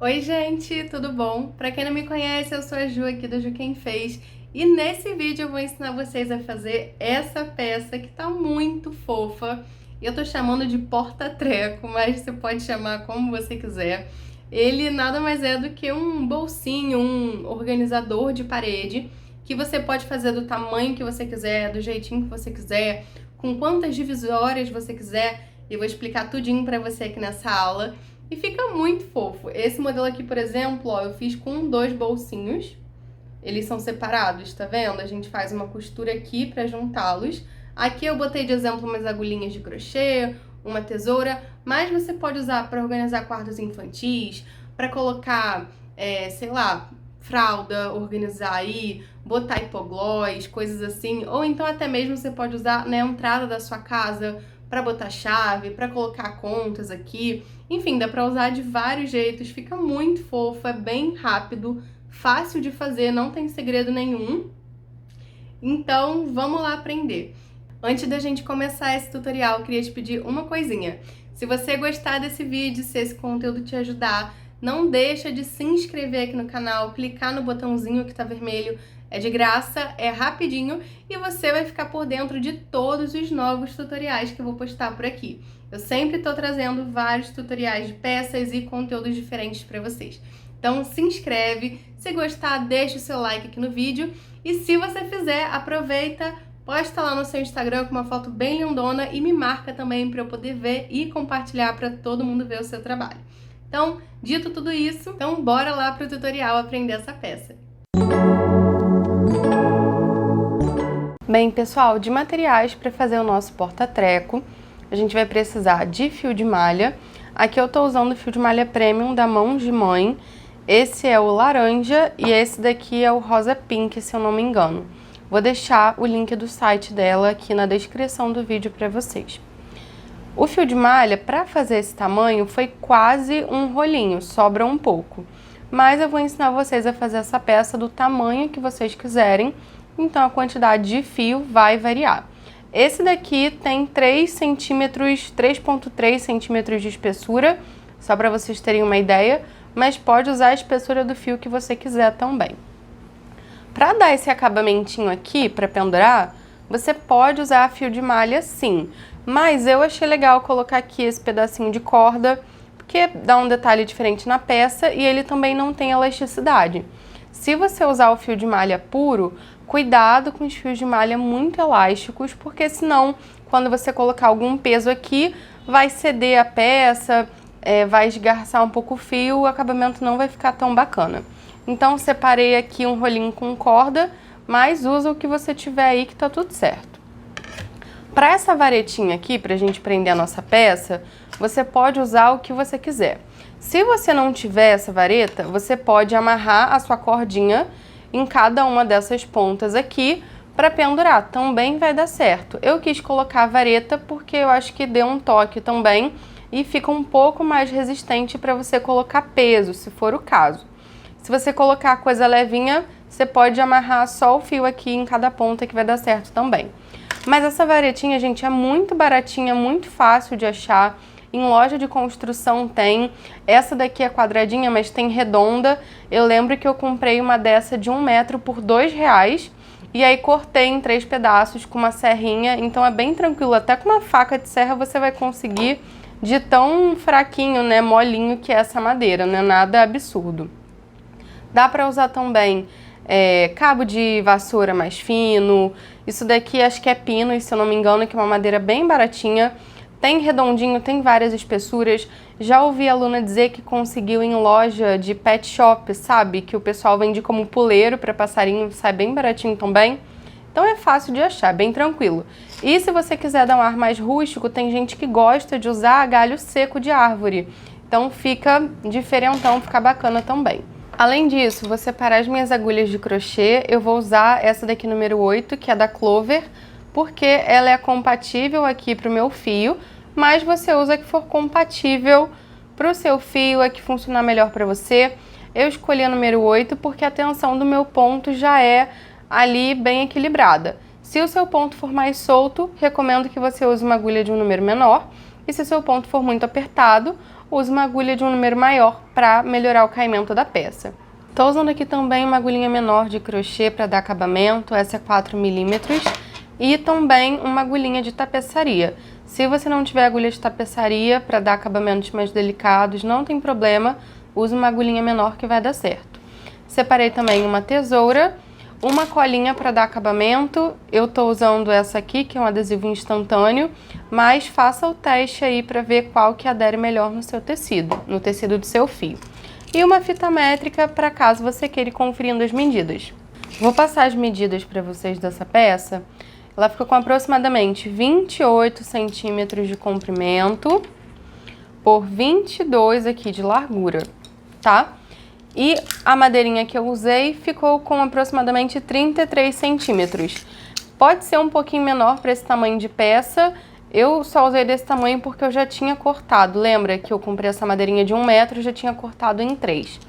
Oi gente, tudo bom? Pra quem não me conhece, eu sou a Ju aqui do Ju Quem Fez e nesse vídeo eu vou ensinar vocês a fazer essa peça que tá muito fofa. Eu tô chamando de porta-treco, mas você pode chamar como você quiser. Ele nada mais é do que um bolsinho, um organizador de parede que você pode fazer do tamanho que você quiser, do jeitinho que você quiser, com quantas divisórias você quiser. Eu vou explicar tudinho pra você aqui nessa aula. E fica muito fofo. Esse modelo aqui, por exemplo, ó, eu fiz com 2 bolsinhos. Eles são separados, tá vendo? A gente faz uma costura aqui pra juntá-los. Aqui eu botei de exemplo umas agulhinhas de crochê, uma tesoura, mas você pode usar para organizar quartos infantis, para colocar, sei lá, fralda, organizar aí, botar hipoglós, coisas assim. Ou então até mesmo você pode usar na entrada da sua casa para botar chave, para colocar contas aqui. Enfim, dá pra usar de vários jeitos, fica muito fofo, é bem rápido, fácil de fazer, não tem segredo nenhum. Então, vamos lá aprender. Antes da gente começar esse tutorial, eu queria te pedir uma coisinha. Se você gostar desse vídeo, se esse conteúdo te ajudar, não deixa de se inscrever aqui no canal, clicar no botãozinho que tá vermelho, é de graça, é rapidinho e você vai ficar por dentro de todos os novos tutoriais que eu vou postar por aqui. Eu sempre tô trazendo vários tutoriais de peças e conteúdos diferentes para vocês. Então se inscreve, se gostar, deixa o seu like aqui no vídeo e se você fizer, aproveita, posta lá no seu Instagram com uma foto bem lindona e me marca também para eu poder ver e compartilhar para todo mundo ver o seu trabalho. Então, dito tudo isso, então bora lá pro tutorial aprender essa peça. Bem, pessoal, de materiais para fazer o nosso porta-treco, a gente vai precisar de fio de malha. Aqui eu tô usando o fio de malha premium da Mãos de Mãe. Esse é o laranja e esse daqui é o rosa pink, se eu não me engano. Vou deixar o link do site dela aqui na descrição do vídeo para vocês. O fio de malha, para fazer esse tamanho, foi quase um rolinho, sobra um pouco. Mas eu vou ensinar vocês a fazer essa peça do tamanho que vocês quiserem, então a quantidade de fio vai variar. Esse daqui tem 3,3 centímetros de espessura, só para vocês terem uma ideia, mas pode usar a espessura do fio que você quiser também. Para dar esse acabamentinho aqui, para pendurar, você pode usar fio de malha sim, mas eu achei legal colocar aqui esse pedacinho de corda, porque dá um detalhe diferente na peça e ele também não tem elasticidade. Se você usar o fio de malha puro, cuidado com os fios de malha muito elásticos, porque senão, quando você colocar algum peso aqui, vai ceder a peça, vai esgarçar um pouco o fio, o acabamento não vai ficar tão bacana. Então, separei aqui um rolinho com corda, mas usa o que você tiver aí que tá tudo certo. Para essa varetinha aqui, pra gente prender a nossa peça, você pode usar o que você quiser. Se você não tiver essa vareta, você pode amarrar a sua cordinha em cada uma dessas pontas aqui para pendurar, também vai dar certo. Eu quis colocar a vareta porque eu acho que deu um toque também e fica um pouco mais resistente para você colocar peso, se for o caso. Se você colocar coisa levinha, você pode amarrar só o fio aqui em cada ponta que vai dar certo também. Mas essa varetinha, gente, é muito baratinha, muito fácil de achar. Em loja de construção tem. Essa daqui é quadradinha, mas tem redonda. Eu lembro que eu comprei uma dessa de 1 metro por R$2. E aí cortei em 3 pedaços com uma serrinha. Então é bem tranquilo. Até com uma faca de serra você vai conseguir de tão fraquinho, né, molinho que é essa madeira. Não é nada absurdo. Dá pra usar também cabo de vassoura mais fino. Isso daqui acho que é pino, e se eu não me engano, que é uma madeira bem baratinha. Tem redondinho, tem várias espessuras. Já ouvi a aluna dizer que conseguiu em loja de pet shop, sabe? Que o pessoal vende como puleiro para passarinho, sai bem baratinho também. Então é fácil de achar, bem tranquilo. E se você quiser dar um ar mais rústico, tem gente que gosta de usar galho seco de árvore. Então fica diferentão, fica bacana também. Além disso, vou separar as minhas agulhas de crochê. Eu vou usar essa daqui número 8, que é da Clover, porque ela é compatível aqui para o meu fio, mas você usa a que for compatível para o seu fio, a que funcionar melhor para você. Eu escolhi a número 8 porque a tensão do meu ponto já é ali bem equilibrada. Se o seu ponto for mais solto, recomendo que você use uma agulha de um número menor, e se o seu ponto for muito apertado, use uma agulha de um número maior para melhorar o caimento da peça. Estou usando aqui também uma agulhinha menor de crochê para dar acabamento, essa é 4 milímetros, e também uma agulhinha de tapeçaria. Se você não tiver agulha de tapeçaria para dar acabamentos mais delicados, não tem problema, use uma agulhinha menor que vai dar certo. Separei também uma tesoura, uma colinha para dar acabamento. Eu estou usando essa aqui, que é um adesivo instantâneo, mas faça o teste aí para ver qual que adere melhor no seu tecido, no tecido do seu fio. E uma fita métrica para caso você queira ir conferindo as medidas. Vou passar as medidas para vocês dessa peça. Ela ficou com aproximadamente 28 centímetros de comprimento por 22 aqui de largura, tá? E a madeirinha que eu usei ficou com aproximadamente 33 centímetros. Pode ser um pouquinho menor para esse tamanho de peça. Eu só usei desse tamanho porque eu já tinha cortado. Lembra que eu comprei essa madeirinha de 1 metro e já tinha cortado em 3.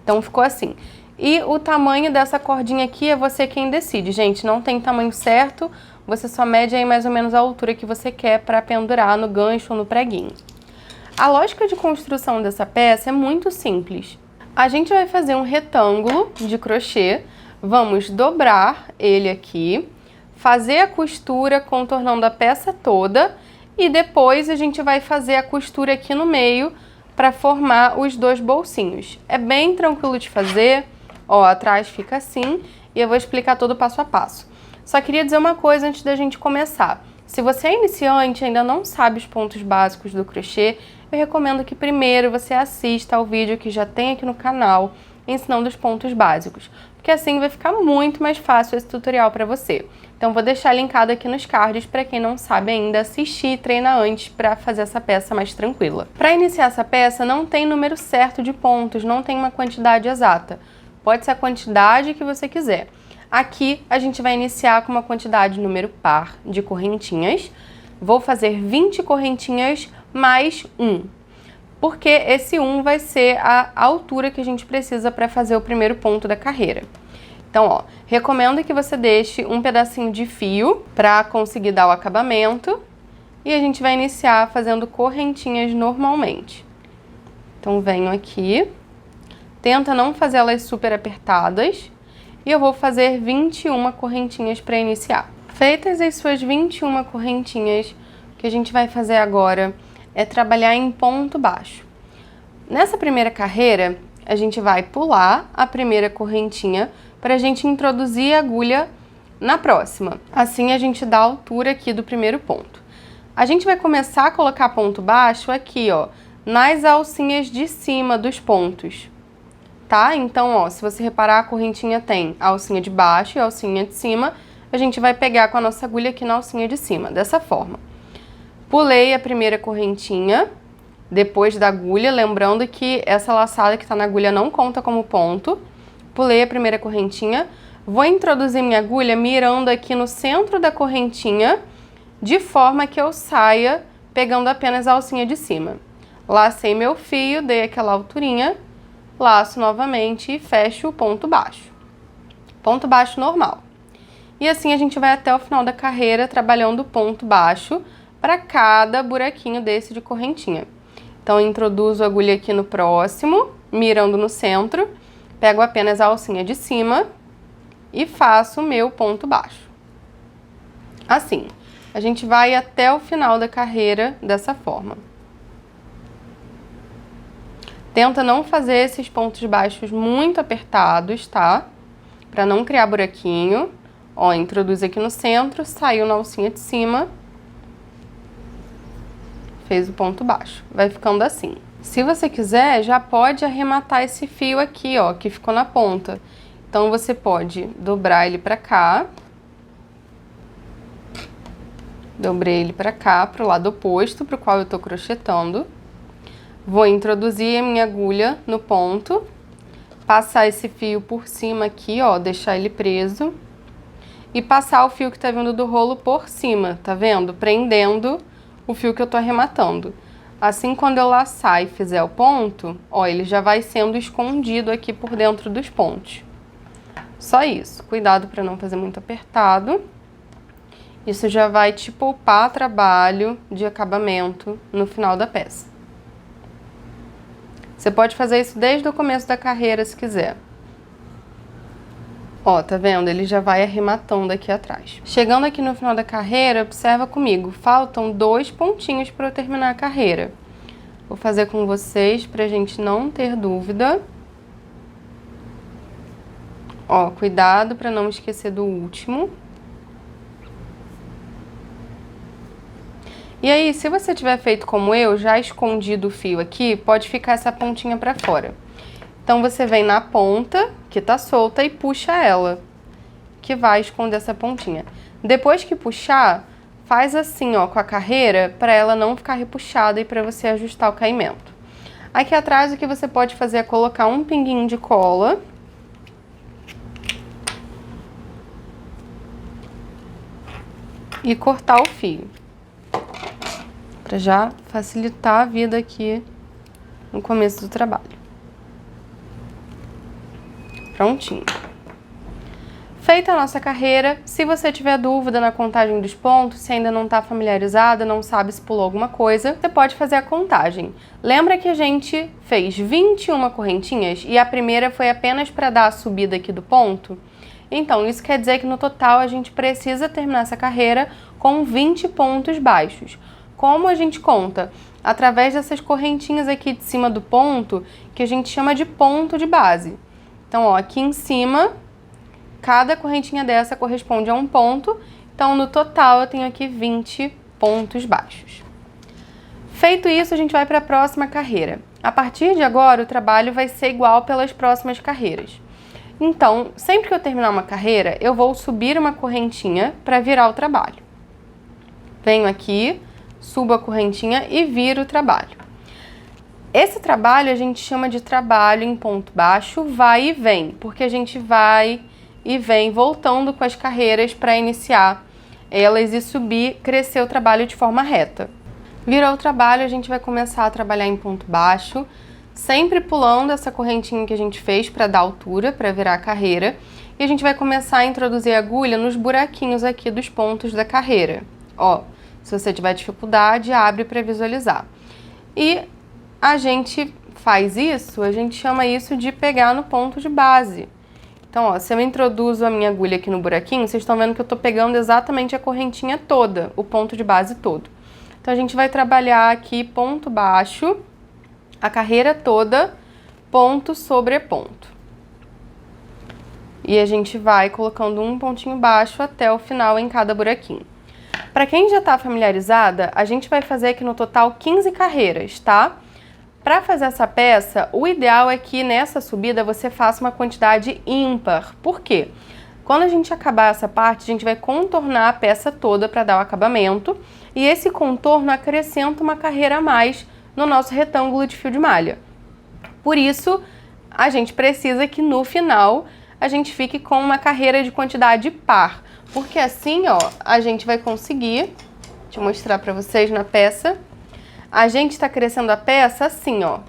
Então ficou assim. E o tamanho dessa cordinha aqui é você quem decide, gente. Não tem tamanho certo. Você só mede aí mais ou menos a altura que você quer para pendurar no gancho ou no preguinho. A lógica de construção dessa peça é muito simples. A gente vai fazer um retângulo de crochê, vamos dobrar ele aqui, fazer a costura contornando a peça toda e depois a gente vai fazer a costura aqui no meio para formar os 2 bolsinhos. É bem tranquilo de fazer, ó, atrás fica assim e eu vou explicar todo o passo a passo. Só queria dizer uma coisa antes da gente começar. Se você é iniciante e ainda não sabe os pontos básicos do crochê, eu recomendo que primeiro você assista ao vídeo que já tem aqui no canal, ensinando os pontos básicos, porque assim vai ficar muito mais fácil esse tutorial para você. Então vou deixar linkado aqui nos cards para quem não sabe ainda assistir e treinar antes para fazer essa peça mais tranquila. Para iniciar essa peça não tem número certo de pontos, não tem uma quantidade exata. Pode ser a quantidade que você quiser. Aqui a gente vai iniciar com uma quantidade número par de correntinhas. Vou fazer 20 correntinhas mais 1, porque esse 1 vai ser a altura que a gente precisa para fazer o primeiro ponto da carreira. Então, ó, recomendo que você deixe um pedacinho de fio para conseguir dar o acabamento e a gente vai iniciar fazendo correntinhas normalmente. Então, venho aqui, tenta não fazer elas super apertadas e eu vou fazer 21 correntinhas para iniciar. Feitas as suas 21 correntinhas, o que a gente vai fazer agora é trabalhar em ponto baixo. Nessa primeira carreira, a gente vai pular a primeira correntinha para a gente introduzir a agulha na próxima. Assim a gente dá a altura aqui do primeiro ponto. A gente vai começar a colocar ponto baixo aqui, ó, nas alcinhas de cima dos pontos. Tá? Então, ó, se você reparar, a correntinha tem a alcinha de baixo e a alcinha de cima. A gente vai pegar com a nossa agulha aqui na alcinha de cima, dessa forma. Pulei a primeira correntinha, depois da agulha, lembrando que essa laçada que tá na agulha não conta como ponto. Pulei a primeira correntinha, vou introduzir minha agulha mirando aqui no centro da correntinha, de forma que eu saia pegando apenas a alcinha de cima. Lacei meu fio, dei aquela alturinha, laço novamente e fecho o ponto baixo. Ponto baixo normal. E assim a gente vai até o final da carreira trabalhando ponto baixo para cada buraquinho desse de correntinha. Então, eu introduzo a agulha aqui no próximo, mirando no centro, pego apenas a alcinha de cima e faço o meu ponto baixo. Assim, a gente vai até o final da carreira dessa forma. Tenta não fazer esses pontos baixos muito apertados, tá? Para não criar buraquinho. Ó, introduz aqui no centro, saiu na alcinha de cima, fez o ponto baixo. Vai ficando assim. Se você quiser, já pode arrematar esse fio aqui, ó, que ficou na ponta. Então, você pode dobrar ele pra cá. Dobrei ele pra cá, pro lado oposto, pro qual eu tô crochetando. Vou introduzir a minha agulha no ponto. Passar esse fio por cima aqui, ó, deixar ele preso. E passar o fio que tá vindo do rolo por cima, tá vendo? Prendendo o fio que eu tô arrematando. Assim, quando eu laçar e fizer o ponto, ó, ele já vai sendo escondido aqui por dentro dos pontos. Só isso. Cuidado para não fazer muito apertado. Isso já vai te poupar trabalho de acabamento no final da peça. Você pode fazer isso desde o começo da carreira, se quiser. Ó, tá vendo? Ele já vai arrematando aqui atrás. Chegando aqui no final da carreira, observa comigo. Faltam 2 pontinhos para eu terminar a carreira. Vou fazer com vocês pra gente não ter dúvida. Ó, cuidado para não esquecer do último. E aí, se você tiver feito como eu, já escondido o fio aqui, pode ficar essa pontinha pra fora. Então, você vem na ponta, que tá solta, e puxa ela, que vai esconder essa pontinha. Depois que puxar, faz assim, ó, com a carreira, pra ela não ficar repuxada e pra você ajustar o caimento. Aqui atrás, o que você pode fazer é colocar um pinguinho de cola. E cortar o fio. Pra já facilitar a vida aqui no começo do trabalho. Prontinho. Feita a nossa carreira, se você tiver dúvida na contagem dos pontos, se ainda não está familiarizada, não sabe se pulou alguma coisa, você pode fazer a contagem. Lembra que a gente fez 21 correntinhas e a primeira foi apenas para dar a subida aqui do ponto? Então, isso quer dizer que no total a gente precisa terminar essa carreira com 20 pontos baixos. Como a gente conta? Através dessas correntinhas aqui de cima do ponto, que a gente chama de ponto de base. Então, ó, aqui em cima, cada correntinha dessa corresponde a um ponto. Então, no total, eu tenho aqui 20 pontos baixos. Feito isso, a gente vai para a próxima carreira. A partir de agora, o trabalho vai ser igual pelas próximas carreiras. Então, sempre que eu terminar uma carreira, eu vou subir uma correntinha para virar o trabalho. Venho aqui, subo a correntinha e viro o trabalho. Esse trabalho a gente chama de trabalho em ponto baixo, vai e vem, porque a gente vai e vem voltando com as carreiras para iniciar elas e subir, crescer o trabalho de forma reta. Virou o trabalho, a gente vai começar a trabalhar em ponto baixo, sempre pulando essa correntinha que a gente fez para dar altura, para virar a carreira, e a gente vai começar a introduzir a agulha nos buraquinhos aqui dos pontos da carreira. Ó, se você tiver dificuldade, abre para visualizar. E a gente faz isso, a gente chama isso de pegar no ponto de base. Então, ó, se eu introduzo a minha agulha aqui no buraquinho, vocês estão vendo que eu tô pegando exatamente a correntinha toda, o ponto de base todo. Então, a gente vai trabalhar aqui ponto baixo, a carreira toda, ponto sobre ponto. E a gente vai colocando um pontinho baixo até o final em cada buraquinho. Para quem já está familiarizada, a gente vai fazer aqui no total 15 carreiras, tá? Para fazer essa peça, o ideal é que nessa subida você faça uma quantidade ímpar. Por quê? Quando a gente acabar essa parte, a gente vai contornar a peça toda para dar o acabamento. E esse contorno acrescenta uma carreira a mais no nosso retângulo de fio de malha. Por isso, a gente precisa que no final a gente fique com uma carreira de quantidade par. Porque assim, ó, a gente vai conseguir, deixa eu mostrar para vocês na peça, a gente está crescendo a peça assim, ó.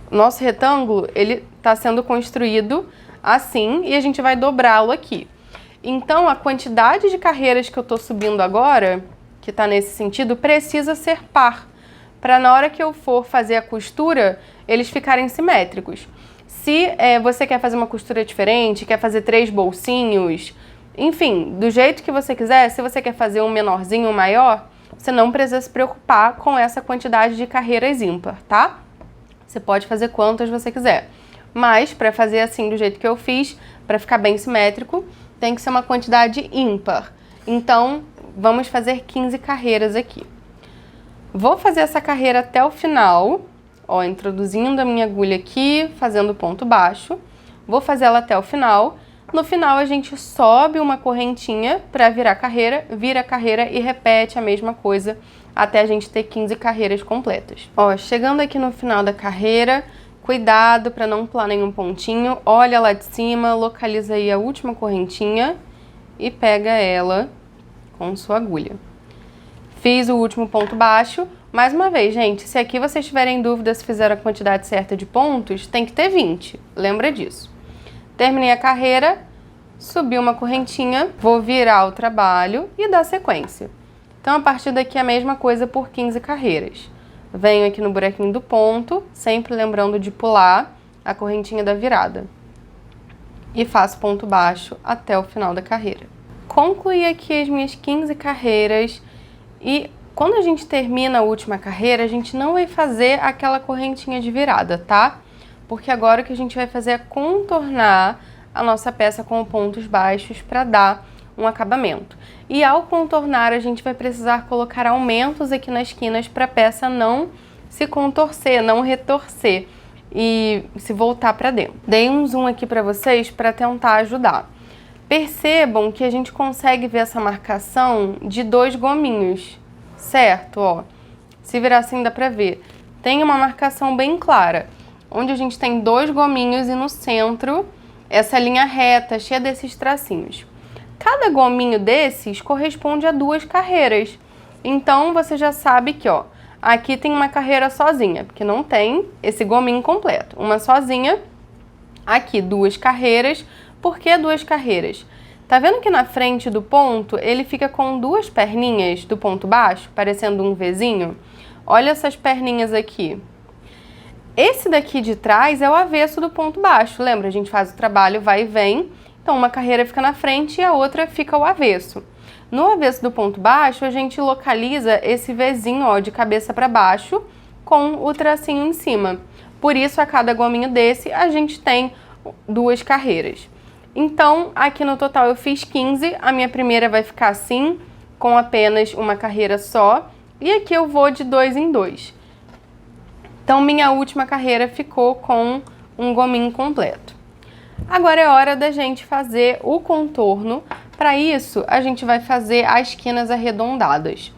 Nosso retângulo, ele está sendo construído assim e a gente vai dobrá-lo aqui. Então, a quantidade de carreiras que eu estou subindo agora, que está nesse sentido, precisa ser par, para na hora que eu for fazer a costura, eles ficarem simétricos. Se você quer fazer uma costura diferente, quer fazer 3 bolsinhos, enfim, do jeito que você quiser, se você quer fazer um menorzinho, um maior, você não precisa se preocupar com essa quantidade de carreiras ímpar, tá? Você pode fazer quantas você quiser. Mas, para fazer assim do jeito que eu fiz, para ficar bem simétrico, tem que ser uma quantidade ímpar. Então, vamos fazer 15 carreiras aqui. Vou fazer essa carreira até o final, ó, introduzindo a minha agulha aqui, fazendo ponto baixo. Vou fazer ela até o final. No final, a gente sobe uma correntinha para virar a carreira, vira a carreira e repete a mesma coisa até a gente ter 15 carreiras completas. Ó, chegando aqui no final da carreira, cuidado para não pular nenhum pontinho. Olha lá de cima, localiza aí a última correntinha e pega ela com sua agulha. Fiz o último ponto baixo. Mais uma vez, gente, se aqui vocês tiverem dúvida se fizeram a quantidade certa de pontos, tem que ter 20. Lembra disso. Terminei a carreira, subi uma correntinha, vou virar o trabalho e dar sequência. Então, a partir daqui, a mesma coisa por 15 carreiras. Venho aqui no buraquinho do ponto, sempre lembrando de pular a correntinha da virada. E faço ponto baixo até o final da carreira. Concluí aqui as minhas 15 carreiras e quando a gente termina a última carreira, a gente não vai fazer aquela correntinha de virada, tá? Porque agora o que a gente vai fazer é contornar a nossa peça com pontos baixos para dar um acabamento. E ao contornar, a gente vai precisar colocar aumentos aqui nas quinas para a peça não se contorcer, não retorcer e se voltar para dentro. Dei um zoom aqui para vocês para tentar ajudar. Percebam que a gente consegue ver essa marcação de 2 gominhos, certo? Ó, se virar assim dá para ver. Tem uma marcação bem clara, onde a gente tem 2 gominhos e no centro essa linha reta, cheia desses tracinhos. Cada gominho desses corresponde a 2 carreiras. Então, você já sabe que, ó, aqui tem uma carreira sozinha, porque não tem esse gominho completo. Uma sozinha, aqui 2 carreiras. Por que 2 carreiras? Tá vendo que na frente do ponto, ele fica com 2 perninhas do ponto baixo, parecendo um Vzinho? Olha essas perninhas aqui. Esse daqui de trás é o avesso do ponto baixo. Lembra? A gente faz o trabalho, vai e vem. Então, uma carreira fica na frente e a outra fica ao avesso. No avesso do ponto baixo, a gente localiza esse Vzinho, ó, de cabeça para baixo, com o tracinho em cima. Por isso, a cada gominho desse, a gente tem 2 carreiras. Então, aqui no total eu fiz 15, a minha primeira vai ficar assim, com apenas uma carreira só, e aqui eu vou de 2 em 2. Então, minha última carreira ficou com um gominho completo. Agora é hora da gente fazer o contorno. Para isso, a gente vai fazer as quinas arredondadas.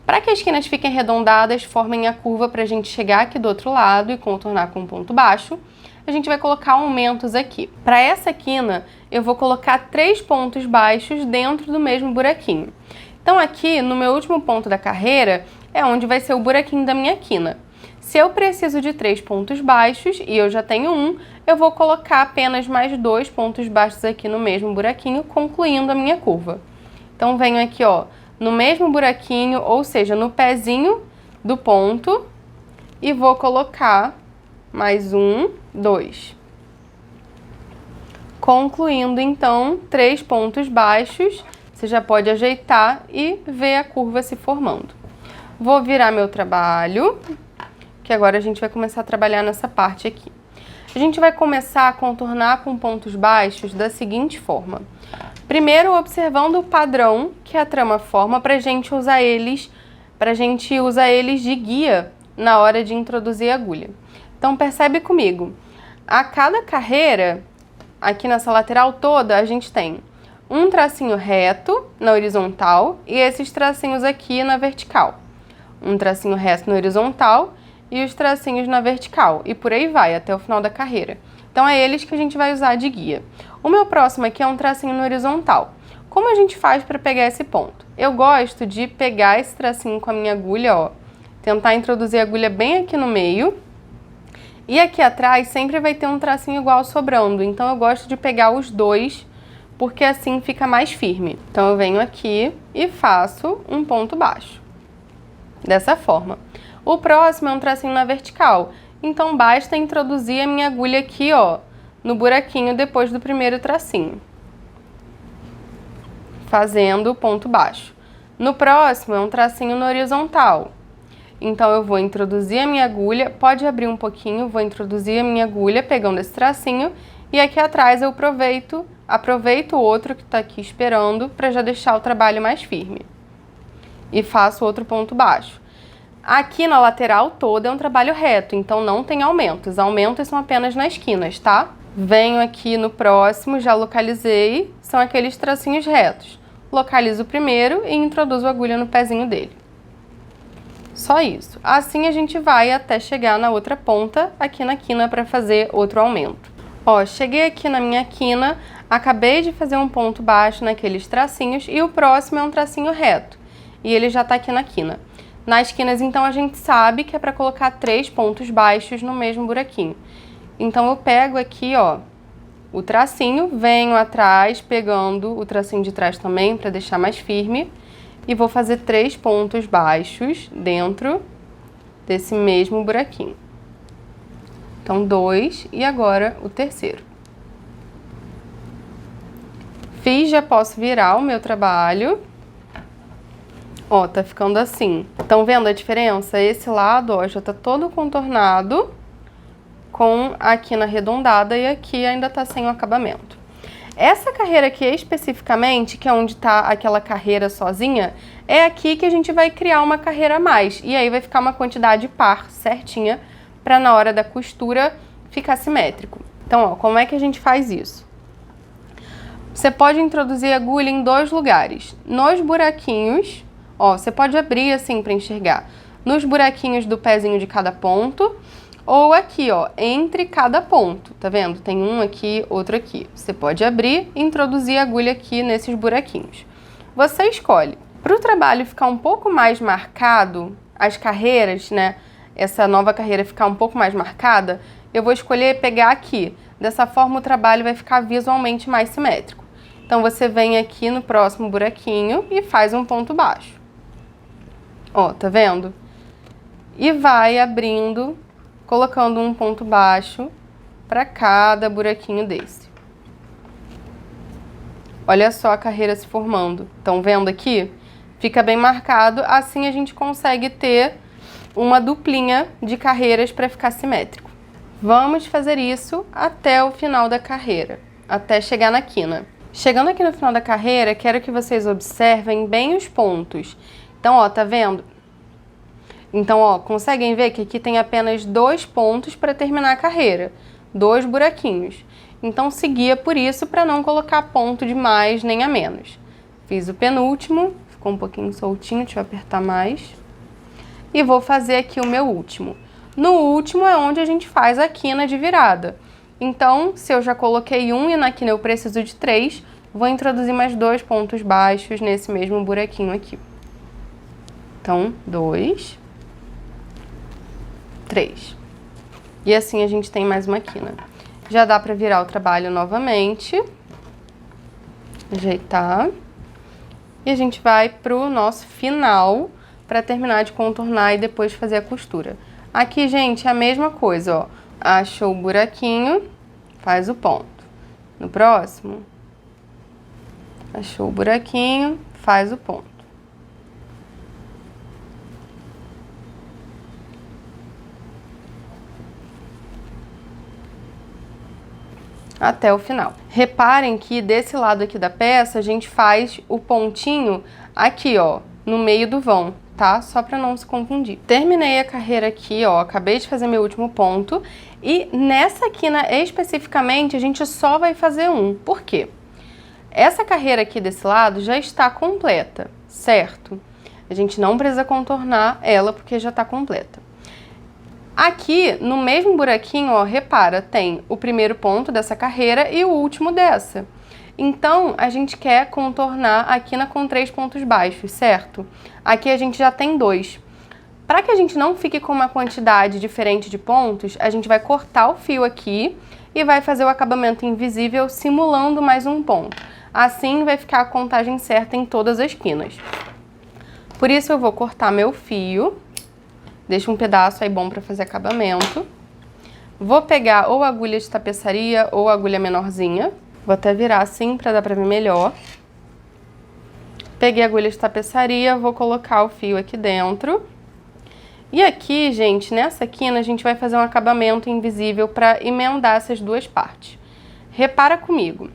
Para que as quinas fiquem arredondadas, formem a curva para a gente chegar aqui do outro lado e contornar com um ponto baixo, a gente vai colocar aumentos aqui. Para essa quina, eu vou colocar 3 pontos baixos dentro do mesmo buraquinho. Então aqui, no meu último ponto da carreira, é onde vai ser o buraquinho da minha quina. Se eu preciso de 3 pontos baixos, e eu já tenho um, eu vou colocar apenas mais 2 pontos baixos aqui no mesmo buraquinho, concluindo a minha curva. Então venho aqui, ó, no mesmo buraquinho, ou seja, no pezinho do ponto, e vou colocar mais 1, 2. Concluindo, então, 3 pontos baixos, você já pode ajeitar e ver a curva se formando. Vou virar meu trabalho, que agora a gente vai começar a trabalhar nessa parte aqui. A gente vai começar a contornar com pontos baixos da seguinte forma. Primeiro, observando o padrão que a trama forma para a gente usar eles de guia na hora de introduzir a agulha. Então, percebe comigo, a cada carreira, aqui nessa lateral toda, a gente tem um tracinho reto na horizontal e esses tracinhos aqui na vertical. Um tracinho reto na horizontal e os tracinhos na vertical. E por aí vai, até o final da carreira. Então, é eles que a gente vai usar de guia. O meu próximo aqui é um tracinho no horizontal. Como a gente faz para pegar esse ponto? Eu gosto de pegar esse tracinho com a minha agulha, ó, tentar introduzir a agulha bem aqui no meio. E aqui atrás sempre vai ter um tracinho igual sobrando, então eu gosto de pegar os 2, porque assim fica mais firme. Então eu venho aqui e faço um ponto baixo, dessa forma. O próximo é um tracinho na vertical, então basta introduzir a minha agulha aqui, ó, no buraquinho depois do primeiro tracinho, fazendo ponto baixo. No próximo é um tracinho no horizontal. Então, eu vou introduzir a minha agulha, pode abrir um pouquinho, vou introduzir a minha agulha pegando esse tracinho e aqui atrás eu aproveito o outro que está aqui esperando para já deixar o trabalho mais firme. E faço outro ponto baixo. Aqui na lateral toda é um trabalho reto, então não tem aumentos. Aumentos são apenas nas quinas, tá? Venho aqui no próximo, já localizei, são aqueles tracinhos retos. Localizo o primeiro e introduzo a agulha no pezinho dele. Só isso. Assim a gente vai até chegar na outra ponta, aqui na quina, para fazer outro aumento. Ó, cheguei aqui na minha quina, acabei de fazer um ponto baixo naqueles tracinhos e o próximo é um tracinho reto. E ele já tá aqui na quina. Nas quinas, então, a gente sabe que é para colocar 3 pontos baixos no mesmo buraquinho. Então, eu pego aqui, ó, o tracinho, venho atrás, pegando o tracinho de trás também, para deixar mais firme. E vou fazer 3 pontos baixos dentro desse mesmo buraquinho. Então, 2 e agora o terceiro. Fiz, já posso virar o meu trabalho. Ó, tá ficando assim. Estão vendo a diferença? Esse lado, ó, já tá todo contornado com a quina arredondada e aqui ainda tá sem o acabamento. Essa carreira aqui especificamente, que é onde tá aquela carreira sozinha, é aqui que a gente vai criar uma carreira a mais. E aí vai ficar uma quantidade par certinha para na hora da costura ficar simétrico. Então, ó, como é que a gente faz isso? Você pode introduzir a agulha em 2 lugares. Nos buraquinhos, ó, você pode abrir assim para enxergar. Nos buraquinhos do pezinho de cada ponto, ou aqui, ó, entre cada ponto, tá vendo? Tem um aqui, outro aqui. Você pode abrir e introduzir a agulha aqui nesses buraquinhos. Você escolhe. Para o trabalho ficar um pouco mais marcado, as carreiras, né? Essa nova carreira ficar um pouco mais marcada, eu vou escolher pegar aqui. Dessa forma o trabalho vai ficar visualmente mais simétrico. Então você vem aqui no próximo buraquinho e faz um ponto baixo. Ó, tá vendo? E vai abrindo, colocando um ponto baixo para cada buraquinho desse. Olha só a carreira se formando. Estão vendo aqui? Fica bem marcado, assim a gente consegue ter uma duplinha de carreiras para ficar simétrico. Vamos fazer isso até o final da carreira, até chegar na quina. Chegando aqui no final da carreira, quero que vocês observem bem os pontos. Então, ó, tá vendo? Então, ó, conseguem ver que aqui tem apenas 2 pontos para terminar a carreira, 2 buraquinhos. Então, seguia por isso para não colocar ponto de mais nem a menos. Fiz o penúltimo, ficou um pouquinho soltinho, deixa eu apertar mais. E vou fazer aqui o meu último. No último é onde a gente faz a quina de virada. Então, se eu já coloquei um e na quina eu preciso de 3, vou introduzir mais 2 pontos baixos nesse mesmo buraquinho aqui. Então, 2, 3. E assim a gente tem mais uma quina. Já dá para virar o trabalho novamente. Ajeitar. E a gente vai pro nosso final para terminar de contornar e depois fazer a costura. Aqui, gente, é a mesma coisa, ó. Achou o buraquinho, faz o ponto. No próximo, achou o buraquinho, faz o ponto. Até o final. Reparem que desse lado aqui da peça, a gente faz o pontinho aqui, ó, no meio do vão, tá? Só para não se confundir. Terminei a carreira aqui, ó, acabei de fazer meu último ponto e nessa quina especificamente a gente só vai fazer um. Por quê? Essa carreira aqui desse lado já está completa, certo? A gente não precisa contornar ela porque já está completa. Aqui, no mesmo buraquinho, ó, repara, tem o primeiro ponto dessa carreira e o último dessa. Então, a gente quer contornar a quina com 3 pontos baixos, certo? Aqui a gente já tem 2. Para que a gente não fique com uma quantidade diferente de pontos, a gente vai cortar o fio aqui e vai fazer o acabamento invisível simulando mais um ponto. Assim vai ficar a contagem certa em todas as quinas. Por isso eu vou cortar meu fio. Deixa um pedaço aí bom para fazer acabamento. Vou pegar ou agulha de tapeçaria ou agulha menorzinha. Vou até virar assim para dar para ver melhor. Peguei a agulha de tapeçaria, vou colocar o fio aqui dentro. E aqui, gente, nessa quina a gente vai fazer um acabamento invisível para emendar essas duas partes. Repara comigo.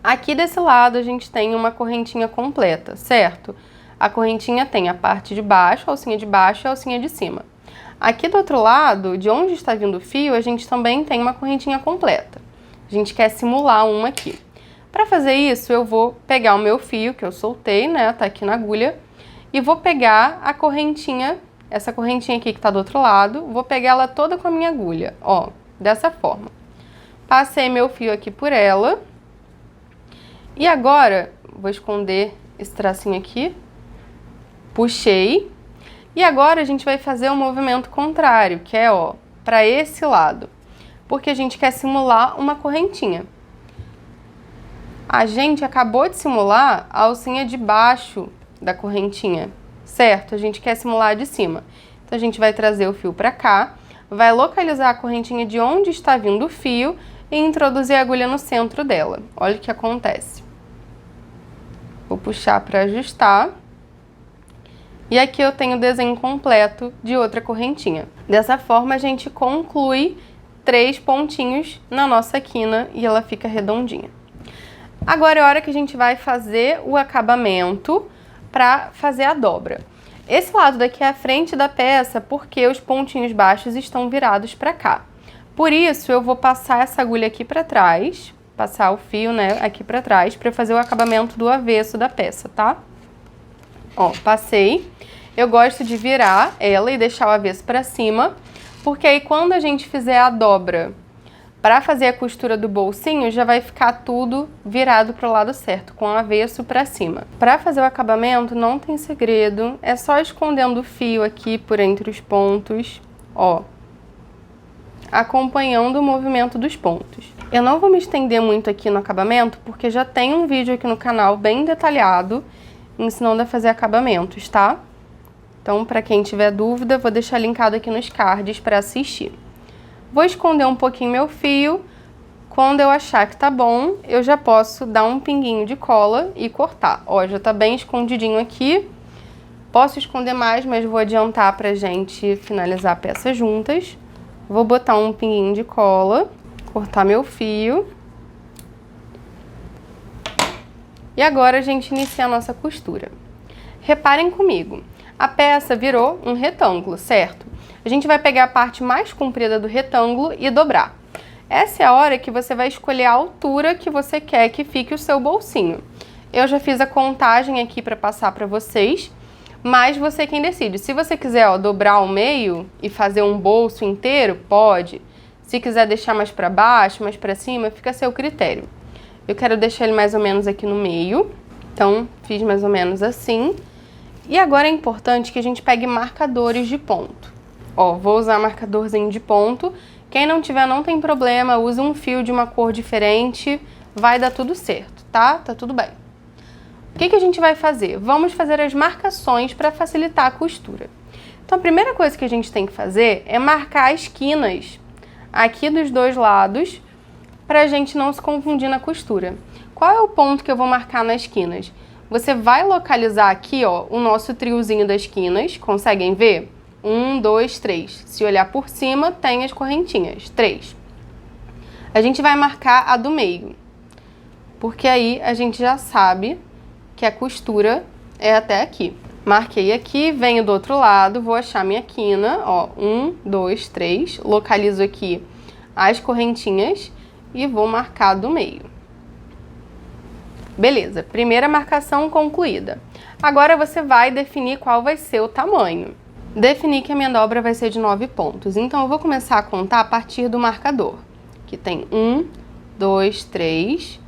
Aqui desse lado a gente tem uma correntinha completa, certo? A correntinha tem a parte de baixo, a alcinha de baixo e a alcinha de cima. Aqui do outro lado, de onde está vindo o fio, a gente também tem uma correntinha completa. A gente quer simular uma aqui. Para fazer isso, eu vou pegar o meu fio, que eu soltei, né, tá aqui na agulha, e vou pegar a correntinha, essa correntinha aqui que tá do outro lado, vou pegar ela toda com a minha agulha, ó, dessa forma. Passei meu fio aqui por ela. E agora, vou esconder esse tracinho aqui. Puxei. E agora a gente vai fazer um movimento contrário, que é, ó, para esse lado. Porque a gente quer simular uma correntinha. A gente acabou de simular a alcinha de baixo da correntinha, certo? A gente quer simular a de cima. Então, a gente vai trazer o fio pra cá, vai localizar a correntinha de onde está vindo o fio e introduzir a agulha no centro dela. Olha o que acontece. Vou puxar para ajustar. E aqui eu tenho o desenho completo de outra correntinha. Dessa forma, a gente conclui 3 pontinhos na nossa quina e ela fica redondinha. Agora é a hora que a gente vai fazer o acabamento para fazer a dobra. Esse lado daqui é a frente da peça porque os pontinhos baixos estão virados para cá. Por isso, eu vou passar essa agulha aqui para trás, passar o fio, né, aqui para trás, para fazer o acabamento do avesso da peça, tá? Ó, passei. Eu gosto de virar ela e deixar o avesso para cima, porque aí quando a gente fizer a dobra para fazer a costura do bolsinho, já vai ficar tudo virado para o lado certo, com o avesso para cima. Para fazer o acabamento não tem segredo, é só escondendo o fio aqui por entre os pontos, ó, acompanhando o movimento dos pontos. Eu não vou me estender muito aqui no acabamento, porque já tem um vídeo aqui no canal bem detalhado, ensinando a fazer acabamentos, tá? Então, para quem tiver dúvida, vou deixar linkado aqui nos cards para assistir. Vou esconder um pouquinho meu fio. Quando eu achar que tá bom, eu já posso dar um pinguinho de cola e cortar. Ó, já tá bem escondidinho aqui. Posso esconder mais, mas vou adiantar pra gente finalizar a peça juntas. Vou botar um pinguinho de cola, cortar meu fio. E agora a gente inicia a nossa costura. Reparem comigo, a peça virou um retângulo, certo? A gente vai pegar a parte mais comprida do retângulo e dobrar. Essa é a hora que você vai escolher a altura que você quer que fique o seu bolsinho. Eu já fiz a contagem aqui para passar para vocês, mas você quem decide. Se você quiser, ó, dobrar ao meio e fazer um bolso inteiro, pode. Se quiser deixar mais para baixo, mais para cima, fica a seu critério. Eu quero deixar ele mais ou menos aqui no meio, então fiz mais ou menos assim. E agora é importante que a gente pegue marcadores de ponto. Ó, vou usar marcadorzinho de ponto. Quem não tiver, não tem problema, usa um fio de uma cor diferente, vai dar tudo certo, tá? Tá tudo bem. O que a gente vai fazer? Vamos fazer as marcações para facilitar a costura. Então, a primeira coisa que a gente tem que fazer é marcar as quinas aqui dos dois lados, para a gente não se confundir na costura. Qual é o ponto que eu vou marcar nas quinas? Você vai localizar aqui, ó, o nosso triozinho das quinas, conseguem ver? 1, 2, 3. Se olhar por cima, tem as correntinhas. 3. A gente vai marcar a do meio, porque aí a gente já sabe que a costura é até aqui. Marquei aqui, venho do outro lado, vou achar minha quina, ó, 1, 2, 3. Localizo aqui as correntinhas e vou marcar do meio. Beleza, primeira marcação concluída. Agora você vai definir qual vai ser o tamanho. Defini que a minha dobra vai ser de 9 pontos, então eu vou começar a contar a partir do marcador, que tem 1, 2, 3,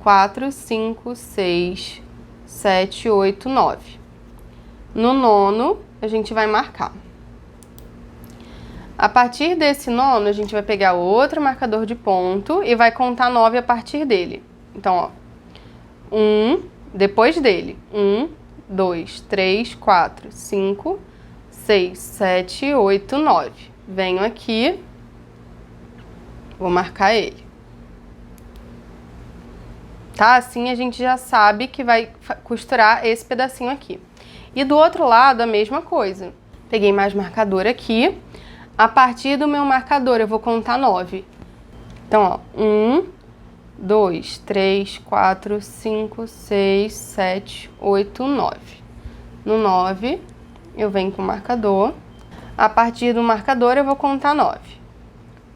4, 5, 6, 7, 8, 9. No nono, a gente vai marcar. A partir desse nono, a gente vai pegar outro marcador de ponto e vai contar 9 a partir dele. Então, ó, 1, depois dele, 1, 2, 3, 4, 5, 6, 7, 8, 9. Venho aqui, vou marcar ele. Tá? Assim a gente já sabe que vai costurar esse pedacinho aqui. E do outro lado a mesma coisa. Peguei mais marcador aqui. A partir do meu marcador eu vou contar 9. Então, ó, 1, 2, 3, 4, 5, 6, 7, 8, 9. No 9, eu venho com o marcador. A partir do marcador eu vou contar 9.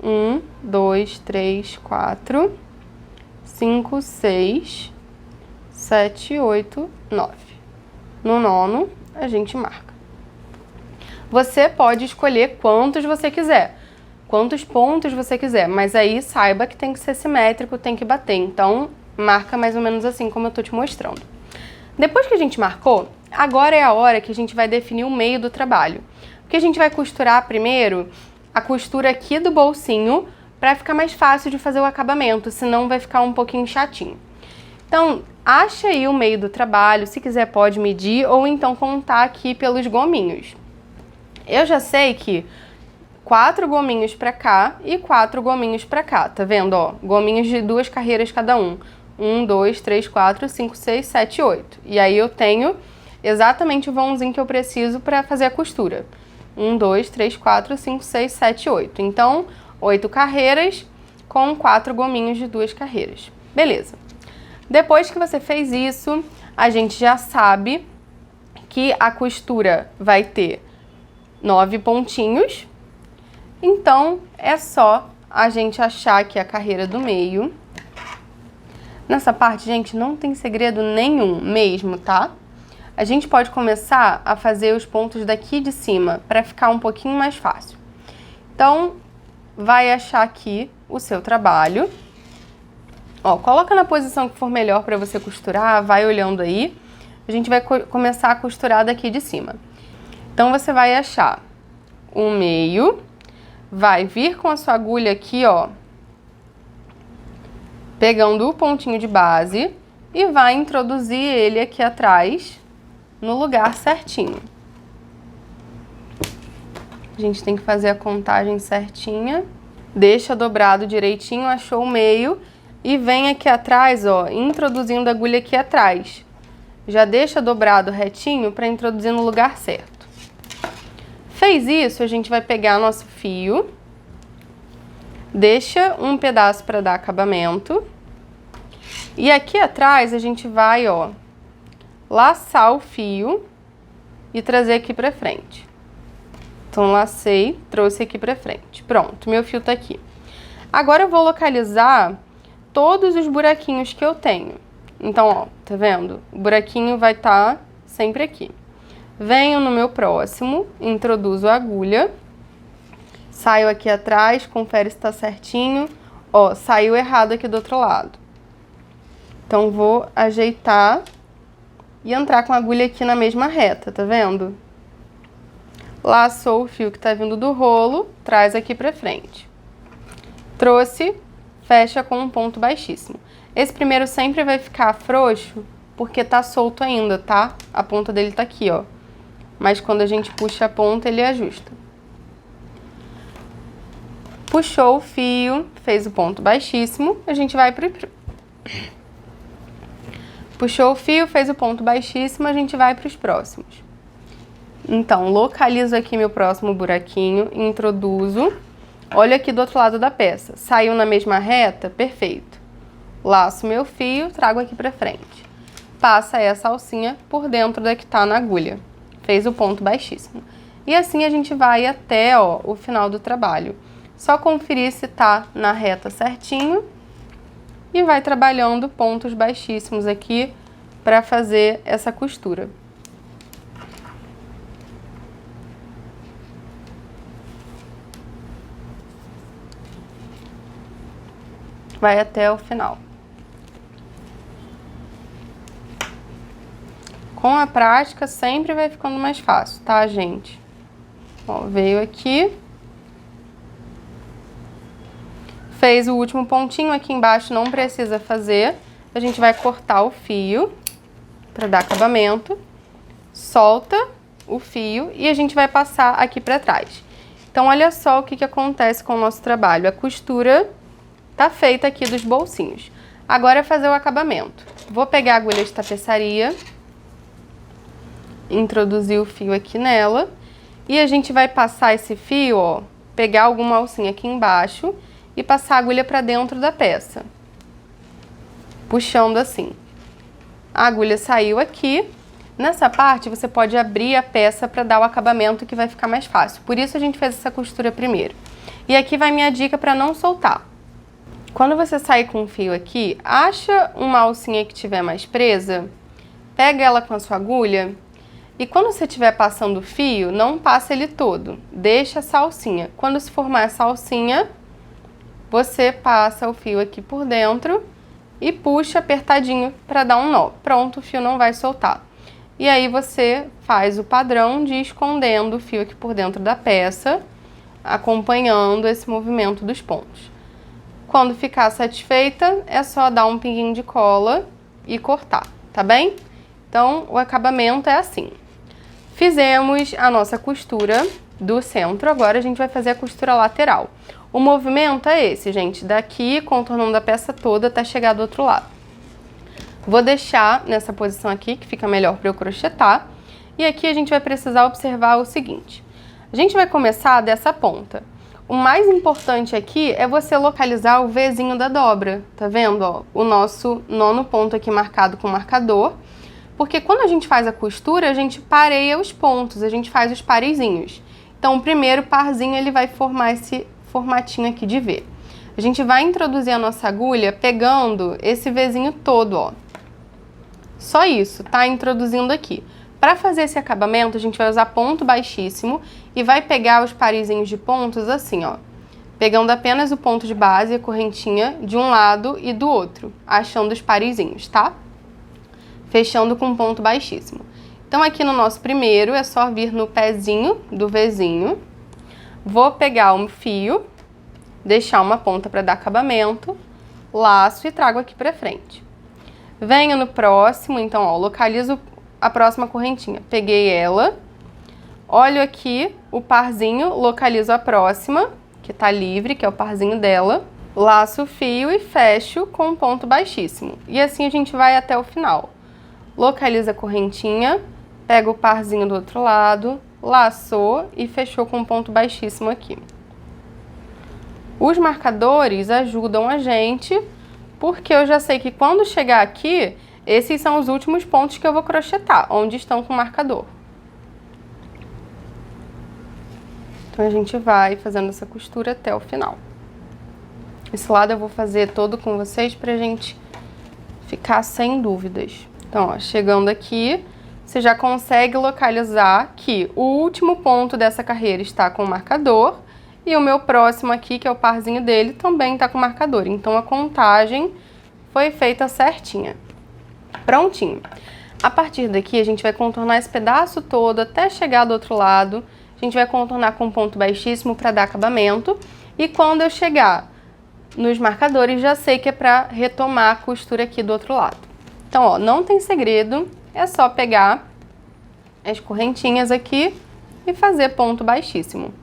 1, 2, 3, 4, 5, 6, 7, 8, 9. No nono, a gente marca. Você pode escolher quantos você quiser, quantos pontos você quiser, mas aí saiba que tem que ser simétrico, tem que bater. Então, marca mais ou menos assim como eu tô te mostrando. Depois que a gente marcou, agora é a hora que a gente vai definir o meio do trabalho. Porque a gente vai costurar primeiro a costura aqui do bolsinho para ficar mais fácil de fazer o acabamento, senão vai ficar um pouquinho chatinho. Então, acha aí o meio do trabalho, se quiser pode medir ou então contar aqui pelos gominhos. Eu já sei que 4 gominhos pra cá e 4 gominhos pra cá, tá vendo, ó? Gominhos de 2 carreiras cada um. 1, 2, 3, 4, 5, 6, 7, 8. E aí eu tenho exatamente o vãozinho que eu preciso pra fazer a costura. 1, 2, 3, 4, 5, 6, 7, 8. Então, 8 carreiras com 4 gominhos de 2 carreiras. Beleza. Depois que você fez isso, a gente já sabe que a costura vai ter 9 pontinhos. Então, é só a gente achar aqui a carreira do meio. Nessa parte, gente, não tem segredo nenhum mesmo, tá? A gente pode começar a fazer os pontos daqui de cima para ficar um pouquinho mais fácil. Então, vai achar aqui o seu trabalho. Ó, coloca na posição que for melhor para você costurar, vai olhando aí. A gente vai começar a costurar daqui de cima. Então, você vai achar o meio, vai vir com a sua agulha aqui, ó, pegando o pontinho de base e vai introduzir ele aqui atrás no lugar certinho. A gente tem que fazer a contagem certinha. Deixa dobrado direitinho, achou o meio e vem aqui atrás, ó, introduzindo a agulha aqui atrás. Já deixa dobrado retinho para introduzir no lugar certo. Fez isso, a gente vai pegar nosso fio, deixa um pedaço para dar acabamento. E aqui atrás a gente vai, ó, laçar o fio e trazer aqui pra frente. Então, lacei, trouxe aqui pra frente. Pronto, meu fio tá aqui. Agora eu vou localizar todos os buraquinhos que eu tenho. Então, ó, tá vendo? O buraquinho vai estar sempre aqui. Venho no meu próximo, introduzo a agulha, saio aqui atrás, confere se tá certinho. Ó, saiu errado aqui do outro lado. Então, vou ajeitar e entrar com a agulha aqui na mesma reta, tá vendo? Laçou o fio que tá vindo do rolo, traz aqui pra frente. Trouxe, fecha com um ponto baixíssimo. Esse primeiro sempre vai ficar frouxo, porque tá solto ainda, tá? A ponta dele tá aqui, ó. Mas quando a gente puxa a ponta, ele ajusta. Puxou o fio, fez o ponto baixíssimo, a gente vai pro... Puxou o fio, fez o ponto baixíssimo, a gente vai para os próximos. Então, localizo aqui meu próximo buraquinho, introduzo. Olha aqui do outro lado da peça. Saiu na mesma reta? Perfeito. Laço meu fio, trago aqui para frente. Passa essa alcinha por dentro da que tá na agulha. Fez o ponto baixíssimo. E assim a gente vai até, ó, o final do trabalho. Só conferir se tá na reta certinho. E vai trabalhando pontos baixíssimos aqui para fazer essa costura. Vai até o final. Com a prática sempre vai ficando mais fácil, tá, gente? Ó, veio aqui. Fez o último pontinho aqui embaixo, não precisa fazer. A gente vai cortar o fio para dar acabamento. Solta o fio e a gente vai passar aqui para trás. Então, olha só o que acontece com o nosso trabalho. A costura tá feita aqui dos bolsinhos. Agora é fazer o acabamento. Vou pegar a agulha de tapeçaria, introduzir o fio aqui nela e a gente vai passar esse fio, ó, pegar alguma alcinha aqui embaixo e passar a agulha para dentro da peça, puxando assim. A agulha saiu aqui. Nessa parte você pode abrir a peça para dar o acabamento que vai ficar mais fácil. Por isso a gente fez essa costura primeiro. E aqui vai minha dica para não soltar. Quando você sair com o fio aqui, acha uma alcinha que tiver mais presa, pega ela com a sua agulha e quando você estiver passando o fio, não passa ele todo. Deixa essa alcinha. Quando se formar essa alcinha, você passa o fio aqui por dentro e puxa apertadinho para dar um nó. Pronto, o fio não vai soltar. E aí você faz o padrão de escondendo o fio aqui por dentro da peça, acompanhando esse movimento dos pontos. Quando ficar satisfeita, é só dar um pinguinho de cola e cortar, tá bem? Então, o acabamento é assim. Fizemos a nossa costura do centro, agora a gente vai fazer a costura lateral. O movimento é esse, gente, daqui contornando a peça toda até chegar do outro lado. Vou deixar nessa posição aqui, que fica melhor para eu crochetar. E aqui a gente vai precisar observar o seguinte. A gente vai começar dessa ponta. O mais importante aqui é você localizar o Vzinho da dobra. Tá vendo, ó? O nosso 9º ponto aqui marcado com marcador. Porque quando a gente faz a costura, a gente pareia os pontos, a gente faz os parezinhos. Então, o primeiro parzinho, ele vai formar esse formatinho aqui de V. A gente vai introduzir a nossa agulha pegando esse Vzinho todo, ó. Só isso, tá? Introduzindo aqui. Para fazer esse acabamento, a gente vai usar ponto baixíssimo e vai pegar os parezinhos de pontos assim, ó. Pegando apenas o ponto de base, a correntinha, de um lado e do outro, achando os parezinhos, tá? Fechando com um ponto baixíssimo. Então, aqui no nosso primeiro, é só vir no pezinho do Vzinho. Vou pegar um fio, deixar uma ponta para dar acabamento, laço e trago aqui para frente. Venho no próximo, então, ó, localizo a próxima correntinha. Peguei ela, olho aqui o parzinho, localizo a próxima, que tá livre, que é o parzinho dela, laço o fio e fecho com um ponto baixíssimo. E assim a gente vai até o final. Localiza a correntinha, pega o parzinho do outro lado, laçou e fechou com um ponto baixíssimo aqui. Os marcadores ajudam a gente, porque eu já sei que quando chegar aqui, esses são os últimos pontos que eu vou crochetar, onde estão com o marcador. Então a gente vai fazendo essa costura até o final. Esse lado eu vou fazer todo com vocês pra gente ficar sem dúvidas. Então, ó, chegando aqui, você já consegue localizar que o último ponto dessa carreira está com o marcador e o meu próximo aqui, que é o parzinho dele, também está com o marcador. Então, a contagem foi feita certinha. Prontinho. A partir daqui, a gente vai contornar esse pedaço todo até chegar do outro lado. A gente vai contornar com um ponto baixíssimo para dar acabamento. E quando eu chegar nos marcadores, já sei que é para retomar a costura aqui do outro lado. Então, ó, não tem segredo, é só pegar as correntinhas aqui e fazer ponto baixíssimo.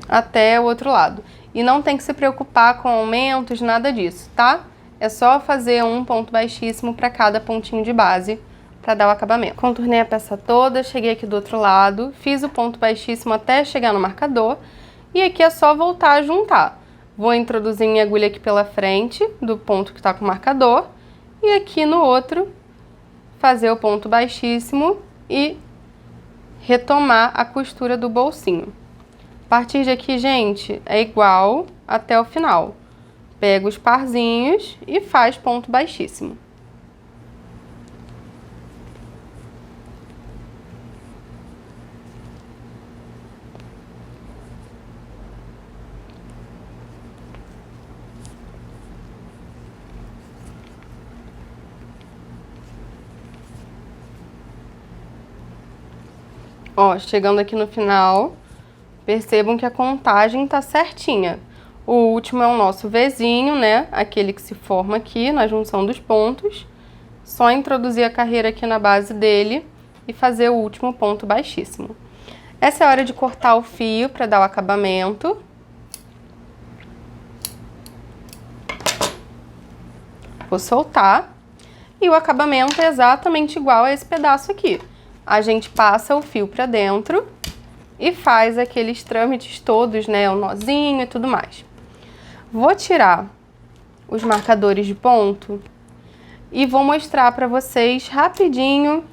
Até o outro lado. E não tem que se preocupar com aumentos, nada disso, tá? É só fazer um ponto baixíssimo para cada pontinho de base para dar o acabamento. Contornei a peça toda, cheguei aqui do outro lado, fiz o ponto baixíssimo até chegar no marcador e aqui é só voltar a juntar. Vou introduzir minha agulha aqui pela frente do ponto que está com o marcador e aqui no outro fazer o ponto baixíssimo e retomar a costura do bolsinho. A partir de aqui, gente, é igual até o final. Pega os parzinhos e faz ponto baixíssimo. Ó, chegando aqui no final, percebam que a contagem tá certinha. O último é o nosso Vzinho, né? Aquele que se forma aqui na junção dos pontos. Só introduzir a carreira aqui na base dele e fazer o último ponto baixíssimo. Essa é a hora de cortar o fio para dar o acabamento. Vou soltar. E o acabamento é exatamente igual a esse pedaço aqui. A gente passa o fio para dentro e faz aqueles trâmites todos, né? O nozinho e tudo mais. Vou tirar os marcadores de ponto e vou mostrar para vocês rapidinho,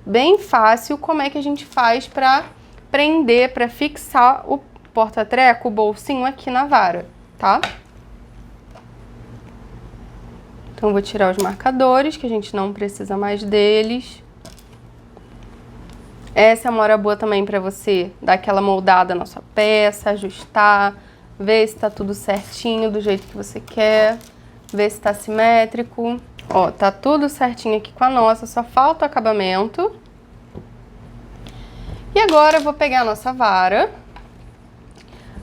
bem fácil, como é que a gente faz para prender, para fixar o porta-treco, o bolsinho aqui na vara, tá? Então, vou tirar os marcadores, que a gente não precisa mais deles. Essa é uma hora boa também para você dar aquela moldada na sua peça, ajustar, ver se tá tudo certinho do jeito que você quer, ver se tá simétrico. Ó, tá tudo certinho aqui com a nossa, só falta o acabamento. E agora eu vou pegar a nossa vara.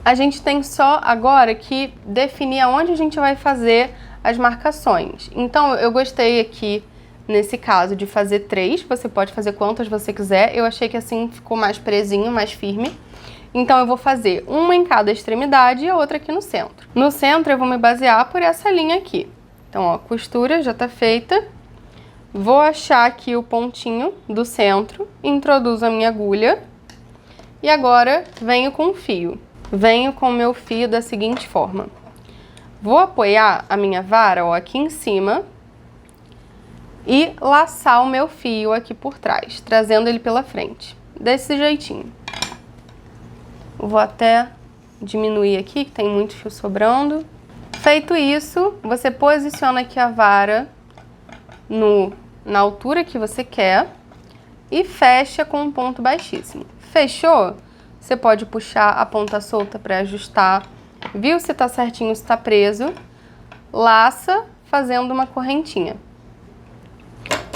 A gente tem só agora que definir aonde a gente vai fazer as marcações. Então, eu gostei aqui nesse caso de fazer 3, você pode fazer quantas você quiser. Eu achei que assim ficou mais presinho, mais firme. Então eu vou fazer uma em cada extremidade e a outra aqui no centro. No centro eu vou me basear por essa linha aqui. Então, ó, costura já tá feita. Vou achar aqui o pontinho do centro, introduzo a minha agulha e agora venho com o fio. Venho com o meu fio da seguinte forma. Vou apoiar a minha vara, ó, aqui em cima e laçar o meu fio aqui por trás, trazendo ele pela frente, desse jeitinho. Vou até diminuir aqui, que tem muito fio sobrando. Feito isso, você posiciona aqui a vara na altura que você quer e fecha com um ponto baixíssimo. Fechou? Você pode puxar a ponta solta para ajustar. Viu se tá certinho, se tá preso? Laça fazendo uma correntinha.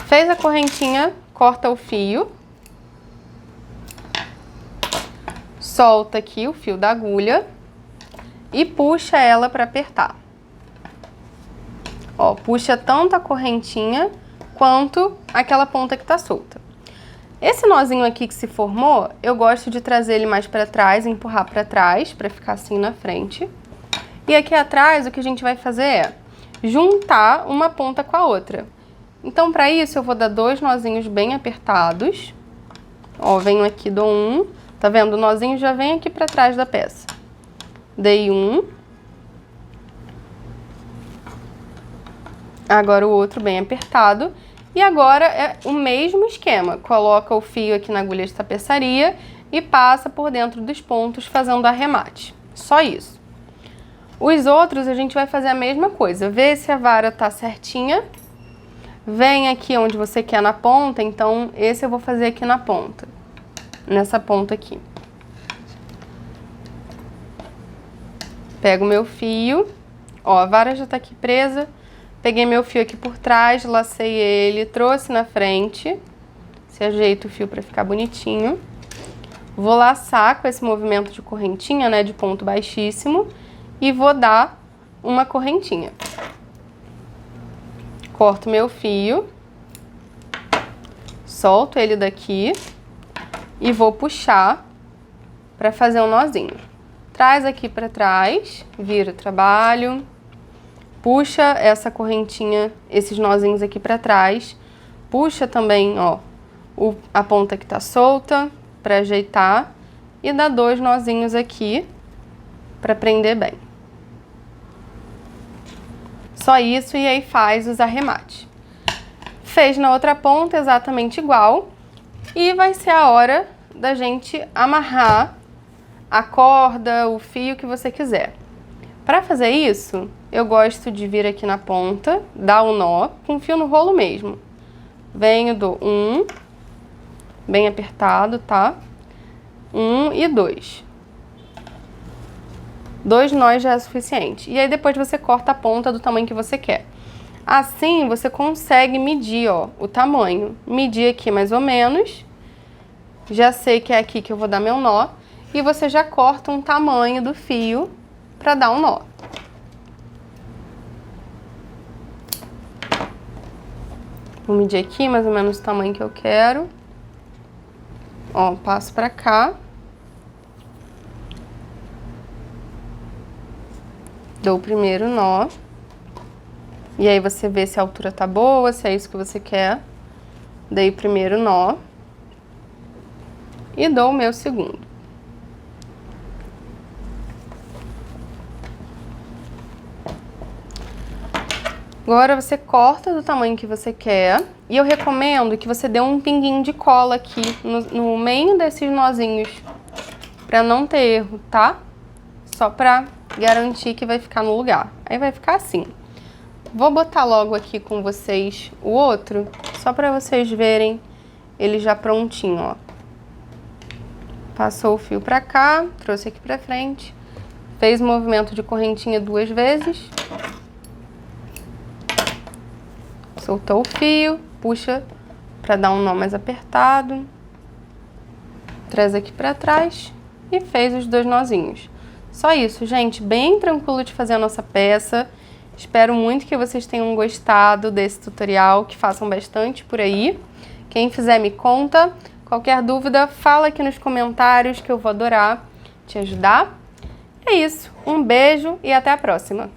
Fez a correntinha, corta o fio. Solta aqui o fio da agulha e puxa ela para apertar. Ó, puxa tanto a correntinha quanto aquela ponta que tá solta. Esse nozinho aqui que se formou, eu gosto de trazer ele mais para trás, empurrar para trás, para ficar assim na frente. E aqui atrás, o que a gente vai fazer é juntar uma ponta com a outra. Então, para isso, eu vou dar 2 nozinhos bem apertados. Ó, venho aqui, dou um. Tá vendo? O nozinho já vem aqui para trás da peça. Dei um. Agora o outro bem apertado. E agora é o mesmo esquema. Coloca o fio aqui na agulha de tapeçaria e passa por dentro dos pontos fazendo arremate. Só isso. Os outros a gente vai fazer a mesma coisa. Vê se a vara tá certinha. Vem aqui onde você quer na ponta, então esse eu vou fazer aqui na ponta. Nessa ponta aqui. Pego o meu fio. Ó, a vara já tá aqui presa. Peguei meu fio aqui por trás, lacei ele, trouxe na frente. Se ajeita o fio para ficar bonitinho. Vou laçar com esse movimento de correntinha, né, de ponto baixíssimo. E vou dar uma correntinha. Corto meu fio. Solto ele daqui. E vou puxar para fazer um nozinho. Traz aqui para trás, vira o trabalho. Puxa essa correntinha, esses nozinhos aqui para trás. Puxa também, ó, a ponta que tá solta para ajeitar. E dá 2 nozinhos aqui para prender bem. Só isso e aí faz os arremates. Fez na outra ponta exatamente igual. E vai ser a hora da gente amarrar a corda, o fio que você quiser. Para fazer isso, eu gosto de vir aqui na ponta, dar um nó, com fio no rolo mesmo. Venho, dou 1, bem apertado, tá? 1 e 2. 2 nós já é suficiente. E aí depois você corta a ponta do tamanho que você quer. Assim você consegue medir, ó, o tamanho. Medir aqui mais ou menos. Já sei que é aqui que eu vou dar meu nó. E você já corta um tamanho do fio para dar um nó. Vou medir aqui mais ou menos o tamanho que eu quero. Ó, passo para cá. Dou o primeiro nó. E aí você vê se a altura tá boa, se é isso que você quer. Dei o primeiro nó. E dou o meu segundo. Agora você corta do tamanho que você quer. E eu recomendo que você dê um pinguinho de cola aqui no meio desses nozinhos. Pra não ter erro, tá? Só pra garantir que vai ficar no lugar. Aí vai ficar assim. Vou botar logo aqui com vocês o outro, só pra vocês verem ele já prontinho, ó. Passou o fio pra cá, trouxe aqui pra frente. Fez o movimento de correntinha 2 vezes. Soltou o fio, puxa pra dar um nó mais apertado. Traz aqui pra trás e fez os 2 nozinhos. Só isso, gente, bem tranquilo de fazer a nossa peça. Espero muito que vocês tenham gostado desse tutorial, que façam bastante por aí. Quem fizer me conta. Qualquer dúvida, fala aqui nos comentários que eu vou adorar te ajudar. É isso, um beijo e até a próxima!